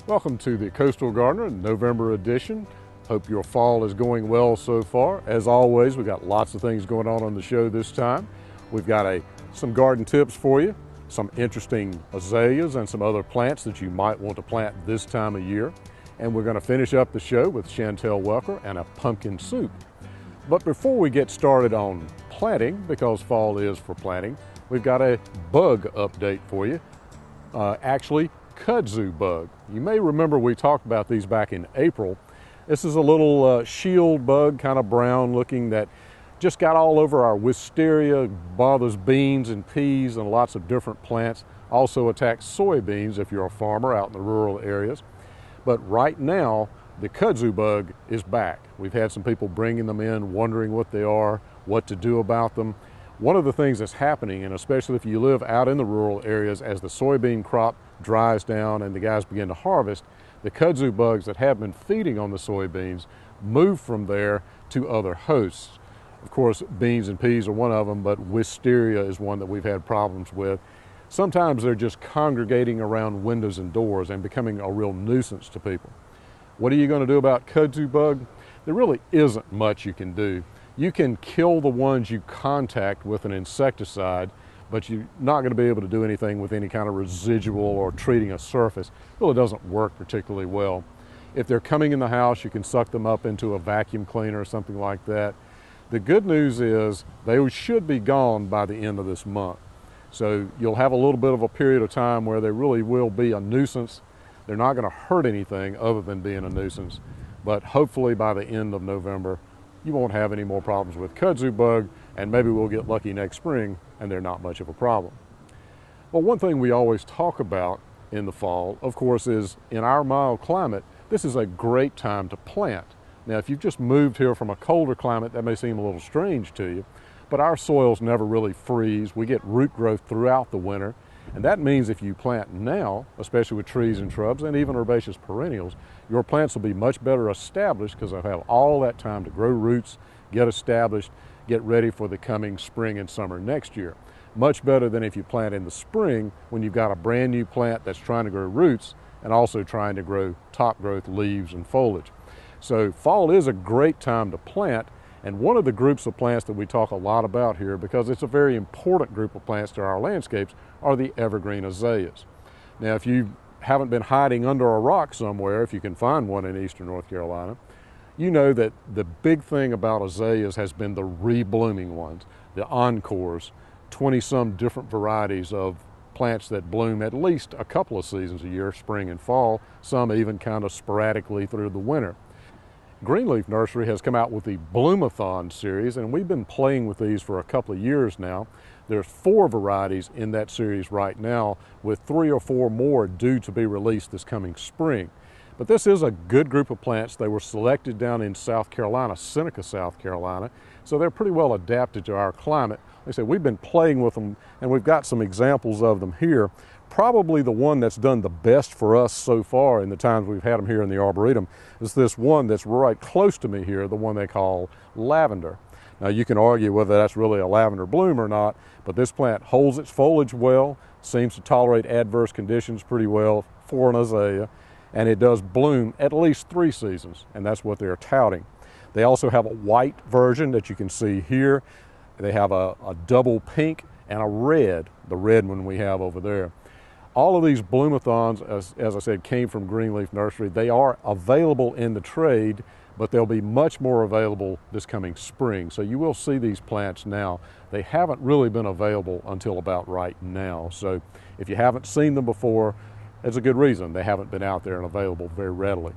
Welcome to the Coastal Gardener November edition. Hope your fall is going well so far. As always, we've got lots of things going on the show this time. We've got some garden tips for you, some interesting azaleas and some other plants that you might want to plant this time of year. And we're going to finish up the show with Chantel Welker and a pumpkin soup. But before we get started on planting, because fall is for planting, we've got a bug update for you. Actually, kudzu bug. You may remember we talked about these back in April. This is a little shield bug, kind of brown looking, that just got all over our wisteria, bothers beans and peas and lots of different plants. Also attacks soybeans if you're a farmer out in the rural areas. But right now, the kudzu bug is back. We've had some people bringing them in, wondering what they are, what to do about them. One of the things that's happening, and especially if you live out in the rural areas, as the soybean crop dries down and the guys begin to harvest, the kudzu bugs that have been feeding on the soybeans move from there to other hosts. Of course, beans and peas are one of them, but wisteria is one that we've had problems with. Sometimes they're just congregating around windows and doors and becoming a real nuisance to people. What are you going to do about kudzu bug? There really isn't much you can do. You can kill the ones you contact with an insecticide, but you're not going to be able to do anything with any kind of residual or treating a surface. It really doesn't work particularly well. If they're coming in the house, you can suck them up into a vacuum cleaner or something like that. The good news is they should be gone by the end of this month. So you'll have a little bit of a period of time where they really will be a nuisance. They're not going to hurt anything other than being a nuisance, but hopefully by the end of November, you won't have any more problems with kudzu bug, and maybe we'll get lucky next spring and they're not much of a problem. Well, one thing we always talk about in the fall, of course, is in our mild climate, this is a great time to plant. Now, if you've just moved here from a colder climate, that may seem a little strange to you, but our soils never really freeze. We get root growth throughout the winter, and that means if you plant now, especially with trees and shrubs and even herbaceous perennials, your plants will be much better established because they'll have all that time to grow roots, get established, get ready for the coming spring and summer next year. Much better than if you plant in the spring when you've got a brand new plant that's trying to grow roots and also trying to grow top growth leaves and foliage. So fall is a great time to plant, and one of the groups of plants that we talk a lot about here, because it's a very important group of plants to our landscapes, are the evergreen azaleas. Now, if you haven't been hiding under a rock somewhere, if you can find one in eastern North Carolina, you know that the big thing about azaleas has been the reblooming ones, the encores, 20-some different varieties of plants that bloom at least a couple of seasons a year, spring and fall, some even kind of sporadically through the winter. Greenleaf Nursery has come out with the Bloomathon series, and we've been playing with these for a couple of years now. There's 4 varieties in that series right now, with 3 or 4 more due to be released this coming spring. But this is a good group of plants. They were selected down in South Carolina, Seneca, South Carolina, so they're pretty well adapted to our climate. Like I said, we've been playing with them, and we've got some examples of them here. Probably the one that's done the best for us so far in the times we've had them here in the Arboretum is this one that's right close to me here, the one they call lavender. Now, you can argue whether that's really a lavender bloom or not, but this plant holds its foliage well, seems to tolerate adverse conditions pretty well for an azalea, and it does bloom at least 3 seasons, and that's what they're touting. They also have a white version that you can see here. They have a double pink and a red, the red one we have over there. All of these Bloomathons, as I said, came from Greenleaf Nursery. They are available in the trade, but they'll be much more available this coming spring. So you will see these plants now. They haven't really been available until about right now. So if you haven't seen them before, it's a good reason. They haven't been out there and available very readily.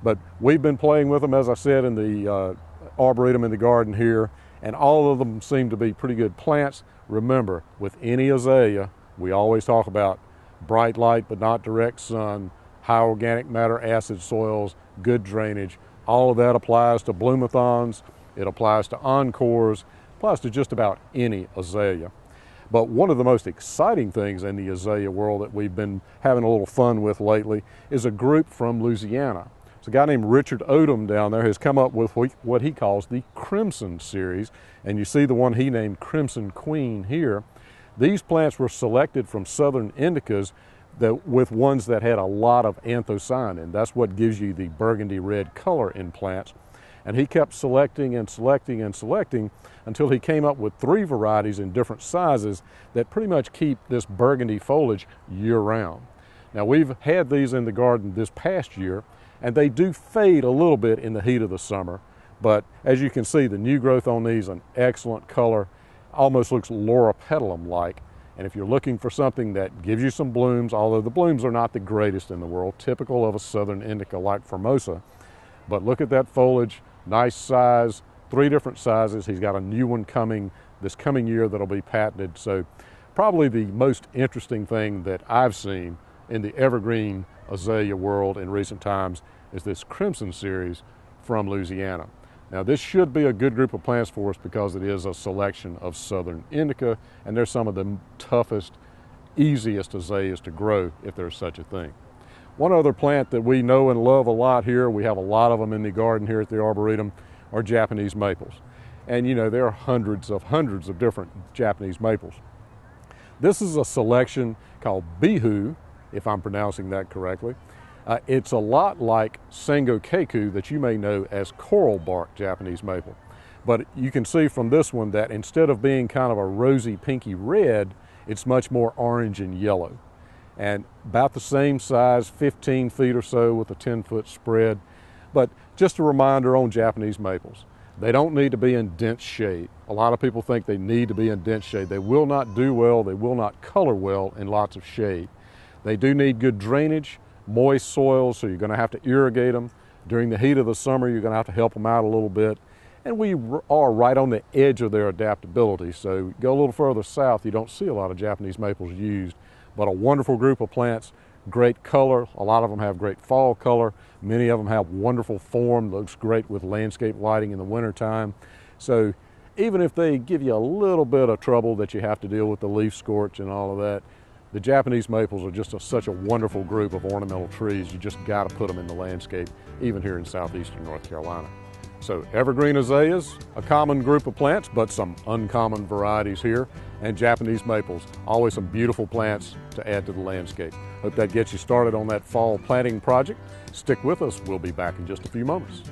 But we've been playing with them, as I said, in the Arboretum in the garden here, and all of them seem to be pretty good plants. Remember, with any azalea, we always talk about bright light but not direct sun, high organic matter acid soils, good drainage. All of that applies to Bloomathons, it applies to encores, applies to just about any azalea. But one of the most exciting things in the azalea world that we've been having a little fun with lately is a group from Louisiana. So a guy named Richard Odom down there has come up with what he calls the Crimson series, and you see the one he named Crimson Queen here. These plants were selected from southern indicas with ones that had a lot of anthocyanin. That's what gives you the burgundy red color in plants. And he kept selecting and selecting and selecting until he came up with 3 varieties in different sizes that pretty much keep this burgundy foliage year-round. Now, we've had these in the garden this past year, and they do fade a little bit in the heat of the summer, but as you can see, the new growth on these, an excellent color, almost looks loropetalum-like. And if you're looking for something that gives you some blooms, although the blooms are not the greatest in the world, typical of a southern indica like Formosa, but look at that foliage, nice size, 3 different sizes. He's got a new one coming this coming year that'll be patented. So probably the most interesting thing that I've seen in the evergreen azalea world in recent times is this Crimson series from Louisiana. Now, this should be a good group of plants for us because it is a selection of southern indica, and they're some of the toughest, easiest azaleas to grow if there's such a thing. One other plant that we know and love a lot here, we have a lot of them in the garden here at the Arboretum, are Japanese maples. And you know, there are hundreds of different Japanese maples. This is a selection called Bihu, if I'm pronouncing that correctly. It's a lot like Sangokeku that you may know as coral bark Japanese maple. But you can see from this one that instead of being kind of a rosy pinky red, it's much more orange and yellow. And about the same size, 15 feet or so with a 10-foot spread. But just a reminder on Japanese maples, they don't need to be in dense shade. A lot of people think they need to be in dense shade. They will not do well, they will not color well in lots of shade. They do need good drainage, moist soils, so you're going to have to irrigate them. During the heat of the summer, you're going to have to help them out a little bit. And we are right on the edge of their adaptability. So go a little further south, you don't see a lot of Japanese maples used. But a wonderful group of plants, great color. A lot of them have great fall color. Many of them have wonderful form, looks great with landscape lighting in the wintertime. So even if they give you a little bit of trouble that you have to deal with the leaf scorch and all of that, the Japanese maples are just such a wonderful group of ornamental trees. You just got to put them in the landscape, even here in southeastern North Carolina. So evergreen azaleas, a common group of plants, but some uncommon varieties here. And Japanese maples, always some beautiful plants to add to the landscape. Hope that gets you started on that fall planting project. Stick with us, we'll be back in just a few moments.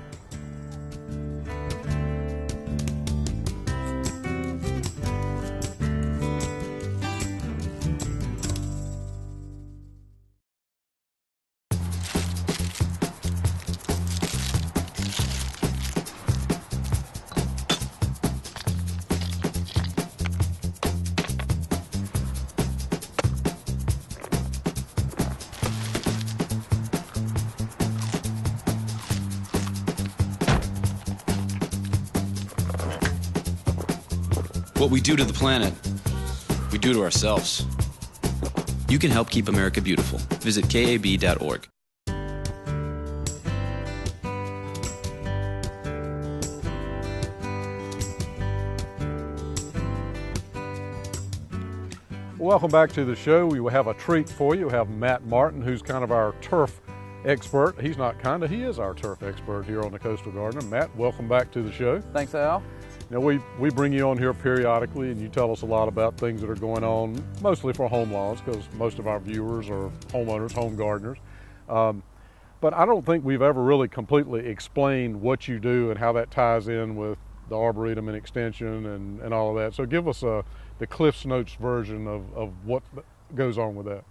What we do to the planet, we do to ourselves. You can help keep America beautiful. Visit KAB.org. Welcome back to the show. We will have a treat for you. We have Matt Martin, who's kind of our turf expert. He's not kind of, he is our turf expert here on the Coastal Gardener. Matt, welcome back to the show. Thanks, Al. Now, we bring you on here periodically, and you tell us a lot about things that are going on, mostly for home lawns, because most of our viewers are homeowners, home gardeners. But I don't think we've ever really completely explained what you do and how that ties in with the Arboretum and Extension and all of that. So give us the Cliff's Notes version of what goes on with that.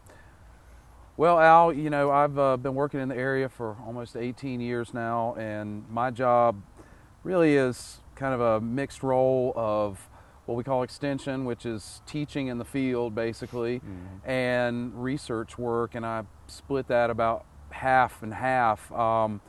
Well, Al, you know, I've been working in the area for almost 18 years now, and my job really is kind of a mixed role of what we call extension, which is teaching in the field basically, and research work, and I split that about half and half. One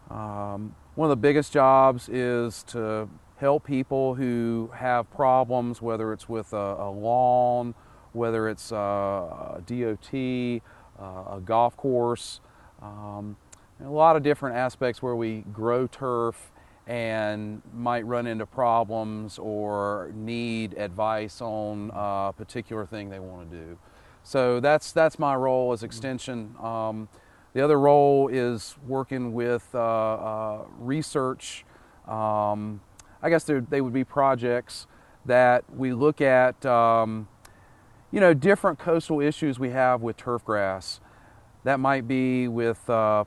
of the biggest jobs is to help people who have problems, whether it's with a lawn, whether it's a DOT, a golf course, a lot of different aspects where we grow turf and might run into problems or need advice on a particular thing they want to do. So that's my role as extension. The other role is working with research. I guess they would be projects that we look at different coastal issues we have with turf grass. That might be with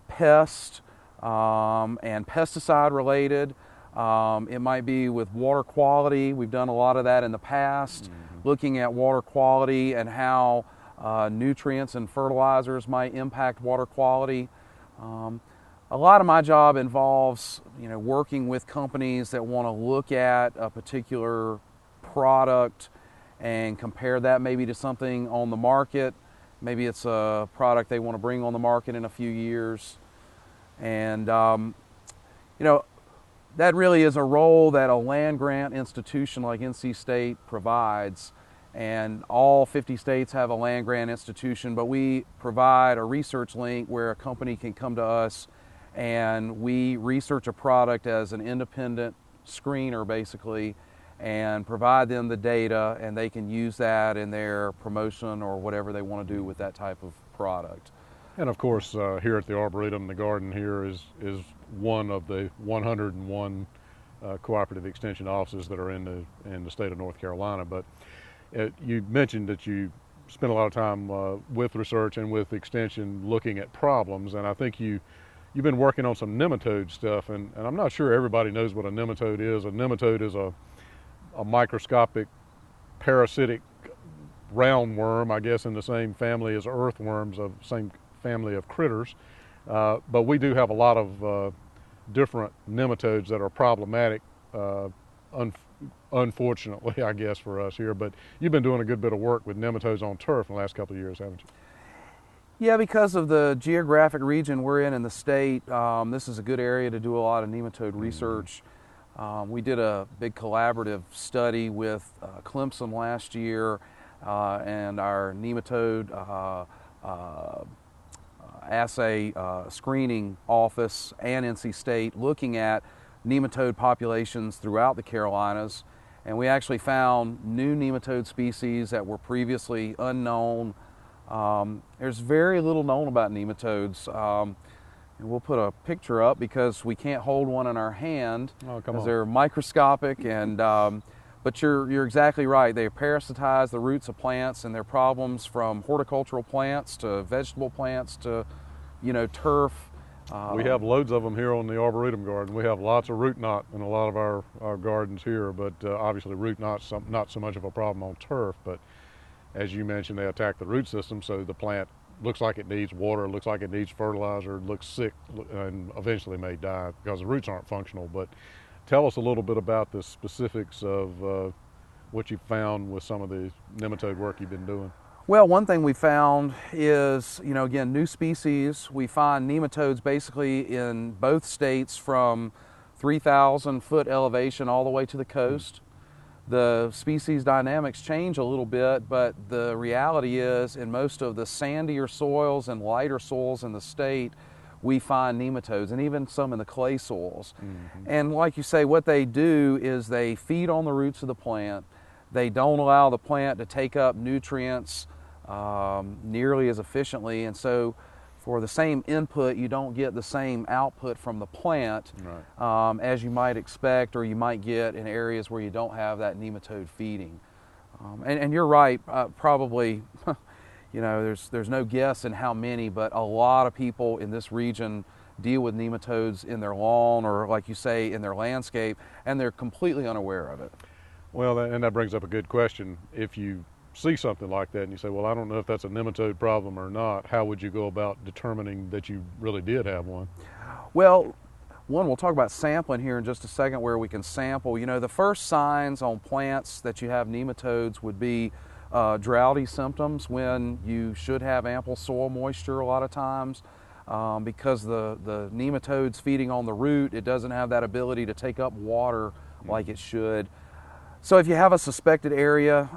pest and pesticide related. It might be with water quality. We've done a lot of that in the past, looking at water quality and how nutrients and fertilizers might impact water quality. A lot of my job involves, working with companies that want to look at a particular product and compare that maybe to something on the market. Maybe it's a product they want to bring on the market in a few years. And, that really is a role that a land grant institution like NC State provides. And all 50 states have a land grant institution, but we provide a research link where a company can come to us and we research a product as an independent screener basically and provide them the data, and they can use that in their promotion or whatever they want to do with that type of product. And of course, here at the Arboretum, the garden here is one of the 101 cooperative extension offices that are in the state of North Carolina. But you mentioned that you spend a lot of time with research and with extension looking at problems, and I think you've been working on some nematode stuff, and I'm not sure everybody knows what a nematode is. A nematode is a microscopic parasitic roundworm, I guess in the same family as earthworms, of same family of critters. But we do have a lot of different nematodes that are problematic, unfortunately, I guess, for us here. But you've been doing a good bit of work with nematodes on turf in the last couple of years, haven't you? Yeah, because of the geographic region we're in the state, this is a good area to do a lot of nematode research. We did a big collaborative study with Clemson last year and our nematode assay screening office and NC State, looking at nematode populations throughout the Carolinas. And we actually found new nematode species that were previously unknown. There's very little known about nematodes. And we'll put a picture up because we can't hold one in our hand because they're microscopic. And but you're exactly right. They parasitize the roots of plants, and their problems from horticultural plants to vegetable plants to, turf. We have loads of them here on the Arboretum garden. We have lots of root knot in a lot of our gardens here, but obviously root knot's not so much of a problem on turf. But as you mentioned, they attack the root system, so the plant looks like it needs water, looks like it needs fertilizer, looks sick, and eventually may die because the roots aren't functional. But tell us a little bit about the specifics of what you found with some of the nematode work you've been doing. Well, one thing we found is, again, new species. We find nematodes basically in both states from 3,000 foot elevation all the way to the coast. The species dynamics change a little bit, but the reality is in most of the sandier soils and lighter soils in the state, we find nematodes, and even some in the clay soils. And like you say, what they do is they feed on the roots of the plant. They don't allow the plant to take up nutrients nearly as efficiently, and so for the same input, you don't get the same output from the plant as you might expect, or you might get in areas where you don't have that nematode feeding. And you're right, probably, there's no guess in how many, but a lot of people in this region deal with nematodes in their lawn, or like you say, in their landscape, and they're completely unaware of it. Well, and that brings up a good question. If you see something like that and you say, well, I don't know if that's a nematode problem or not, how would you go about determining that you really did have one? Well, we'll talk about sampling here in just a second, where we can sample. The first signs on plants that you have nematodes would be droughty symptoms, when you should have ample soil moisture a lot of times. Because the nematodes feeding on the root, it doesn't have that ability to take up water like it should. So if you have a suspected area,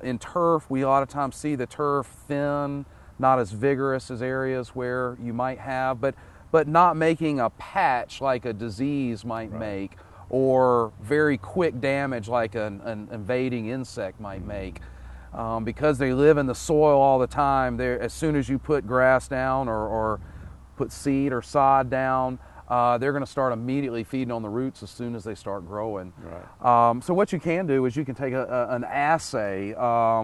in turf, we a lot of times see the turf thin, not as vigorous as areas where you might have, but not making a patch like a disease might make, or very quick damage like an invading insect might make. Because they live in the soil all the time, as soon as you put grass down or put seed or sod down, they're going to start immediately feeding on the roots as soon as they start growing. Right. So what you can do is you can take an assay,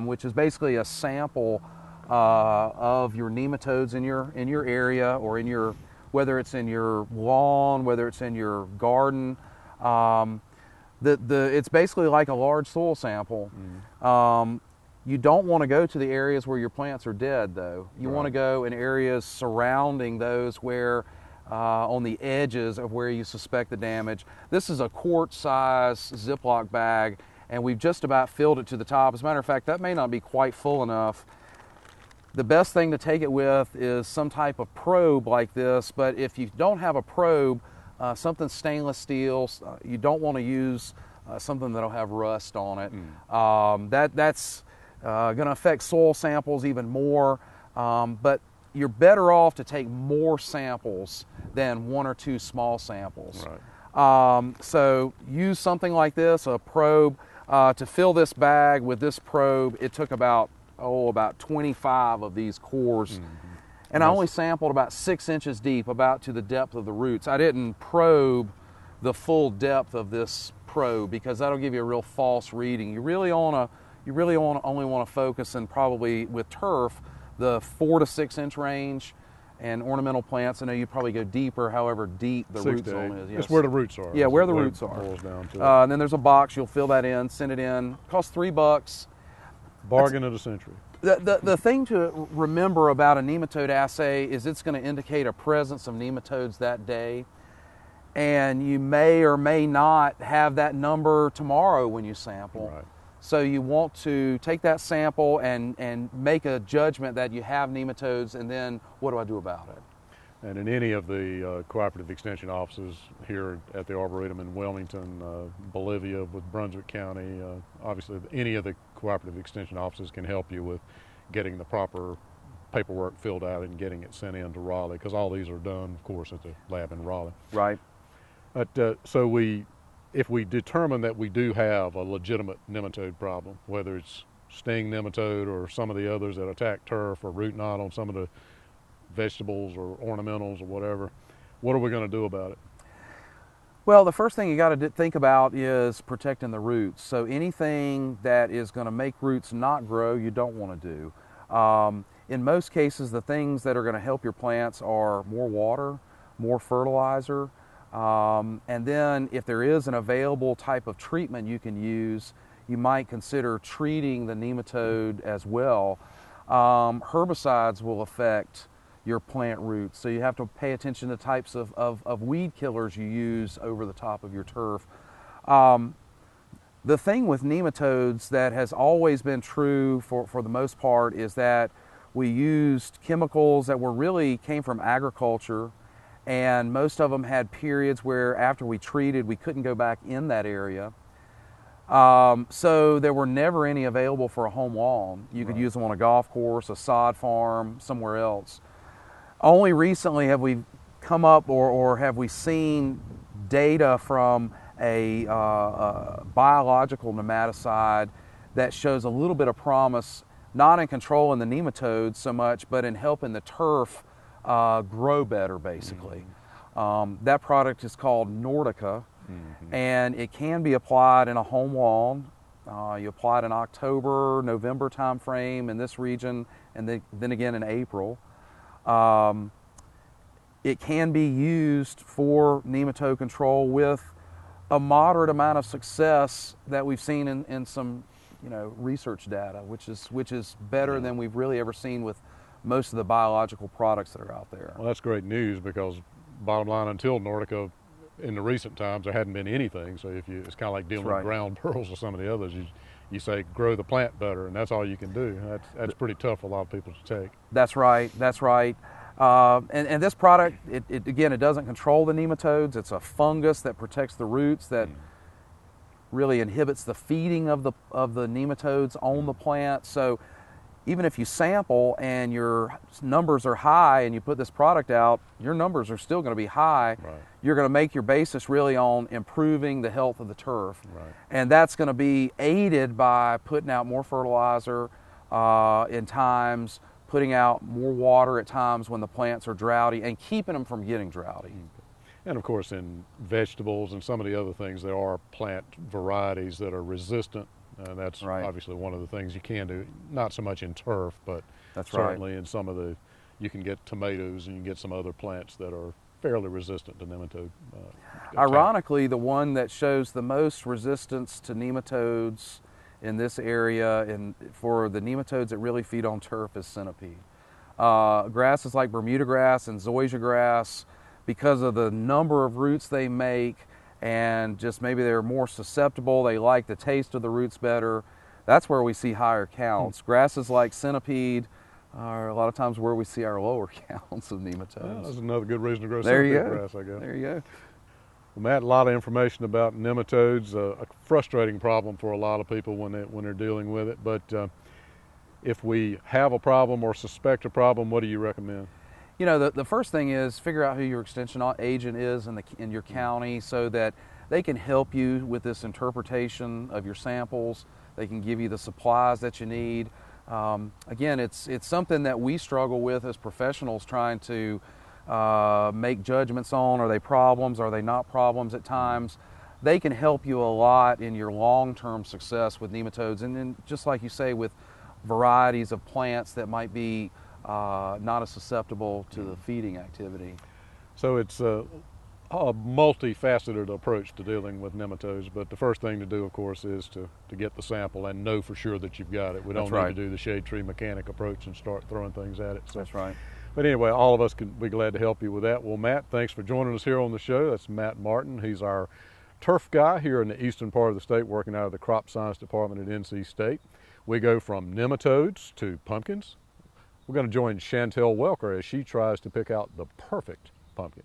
which is basically a sample of your nematodes in your area, or in your, whether it's in your lawn, whether it's in your garden. It's basically like a large soil sample. You don't want to go to the areas where your plants are dead, though. You want to go in areas surrounding those where, on the edges of where you suspect the damage. This is a quart-size Ziploc bag, and we've just about filled it to the top. As a matter of fact, that may not be quite full enough. The best thing to take it with is some type of probe like this, but if you don't have a probe, something stainless steel, you don't want to use something that'll have rust on it. That's going to affect soil samples even more, but you're better off to take more samples than one or two small samples. Right. So use something like this, a probe. To fill this bag with this probe, it took about 25 of these cores. And I only sampled about 6 inches deep, about to the depth of the roots. I didn't probe the full depth of this probe because that'll give you a real false reading. You really only want to focus, and probably with turf, the 4 to 6 inch range, and ornamental plants, I know you probably go deeper, however deep the root zone is. Yes. It's where the roots are. Yeah, where the roots are. Boils down to And then there's a box, you'll fill that in, send it in, costs $3. bargain of the century. The thing to remember about a nematode assay is it's going to indicate a presence of nematodes that day, and you may or may not have that number tomorrow when you sample. Right. So you want to take that sample and make a judgment that you have nematodes, and then what do I do about it? And in any of the cooperative extension offices here at the Arboretum in Wilmington, Bolivia with Brunswick County, obviously any of the cooperative extension offices can help you with getting the proper paperwork filled out and getting it sent in to Raleigh, because all these are done, of course, at the lab in Raleigh. Right. But so if we determine that we do have a legitimate nematode problem, whether it's sting nematode or some of the others that attack turf or root knot on some of the vegetables or ornamentals or whatever, what are we going to do about it? Well, the first thing you got to think about is protecting the roots. So anything that is going to make roots not grow, you don't want to do. In most cases, the things that are going to help your plants are more water, more fertilizer, and then if there is an available type of treatment you can use, you might consider treating the nematode as well. Herbicides will affect your plant roots, so you have to pay attention to types of weed killers you use over the top of your turf. The thing with nematodes that has always been true for the most part is that we used chemicals that came from agriculture, and most of them had periods where after we treated, we couldn't go back in that area. So there were never any available for a home lawn. You could use them on a golf course, a sod farm, somewhere else. Only recently have we come up or have we seen data from a biological nematicide that shows a little bit of promise, not in controlling the nematodes so much, but in helping the turf grow better, basically. That product is called Nordica, and it can be applied in a home lawn. You apply it in October, November time frame in this region, and then again in April. It can be used for nematode control with a moderate amount of success that we've seen in some research data, which is better than we've really ever seen with most of the biological products that are out there. Well, that's great news, because bottom line, until Nordica, in the recent times, there hadn't been anything. So it's kind of like dealing with ground pearls or some of the others. You say grow the plant better, and that's all you can do. That's pretty tough for a lot of people to take. That's right. That's right. And this product, it doesn't control the nematodes. It's a fungus that protects the roots, that really inhibits the feeding of the nematodes on the plant. So even if you sample and your numbers are high and you put this product out, your numbers are still going to be high. Right. You're going to make your basis really on improving the health of the turf. Right. And that's going to be aided by putting out more fertilizer in times, putting out more water at times when the plants are droughty, and keeping them from getting droughty. And of course, in vegetables and some of the other things, there are plant varieties that are resistant, and that's Right. obviously one of the things you can do. Not so much in turf, but That's right. certainly in some of the, you can get tomatoes and you can get some other plants that are fairly resistant to nematode attack. Ironically, the one that shows the most resistance to nematodes in this area, and for the nematodes that really feed on turf, is centipede. Grasses like Bermuda grass and zoysia grass, because of the number of roots they make and just maybe they're more susceptible, they like the taste of the roots better, that's where we see higher counts. Grasses like centipede are a lot of times where we see our lower counts of nematodes. Well, that's another good reason to grow There you centipede go. grass, I guess. There you go. Well, Matt, a lot of information about nematodes, a frustrating problem for a lot of people when they're dealing with it. But if we have a problem or suspect a problem, what do you recommend? You know, the first thing is figure out who your extension agent is in your county so that they can help you with this interpretation of your samples. They can give you the supplies that you need. Again, it's something that we struggle with as professionals, trying to make judgments on. Are they problems? Are they not problems at times? They can help you a lot in your long-term success with nematodes. And then, just like you say, with varieties of plants that might be not as susceptible to the feeding activity. So it's a multifaceted approach to dealing with nematodes, but the first thing to do, of course, is to get the sample and know for sure that you've got it. We don't need to do the shade tree mechanic approach and start throwing things at it. So. That's right. But anyway, all of us can be glad to help you with that. Well, Matt, thanks for joining us here on the show. That's Matt Martin. He's our turf guy here in the eastern part of the state, working out of the crop science department at NC State. We go from nematodes to pumpkins. We're going to join Chantel Welker as she tries to pick out the perfect pumpkin.